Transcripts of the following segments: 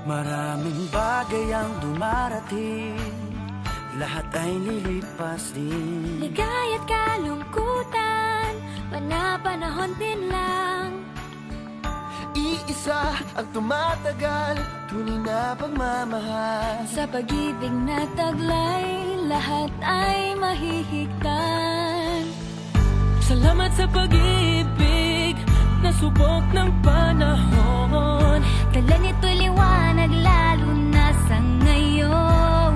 Maraming bagay ang dumarating, lahat ay lilipas din. Ligaya't kalungkutan, panahon din lang. Iisa ang tumatagal, tunay na pagmamahal. Sa pag-ibig na taglay, lahat ay mahihigtan. Salamat sa pag-ibig na subok ng panahon. Dala nito'y liwanag lalo na sa ngayon.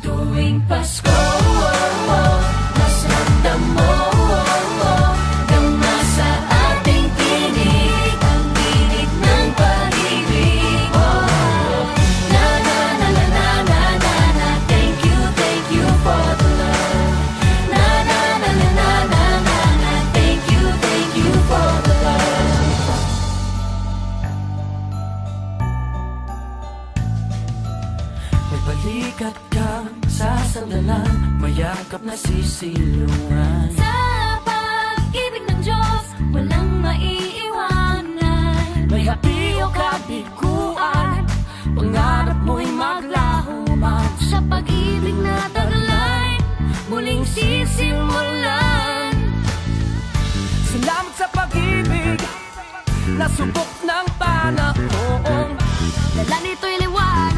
Tuwing Pasko, mas ramdam mo gama sa ating tinig ang tinig ng pag-ibig. Na na na na na na na na. Thank you for the love. Na na na na na na na na. Thank you for the love. May balikat kang sasandalan, mayakap na sisilungan. Sa pag-ibig ng Diyos, walang maiiwanan. May hapi o kabiguan, pangarap mo'y maglaho man. Sa pag-ibig na taglay, muling sisimulan. Salamat sa pag-ibig na subok ng panahon. Dala nito'y liwanag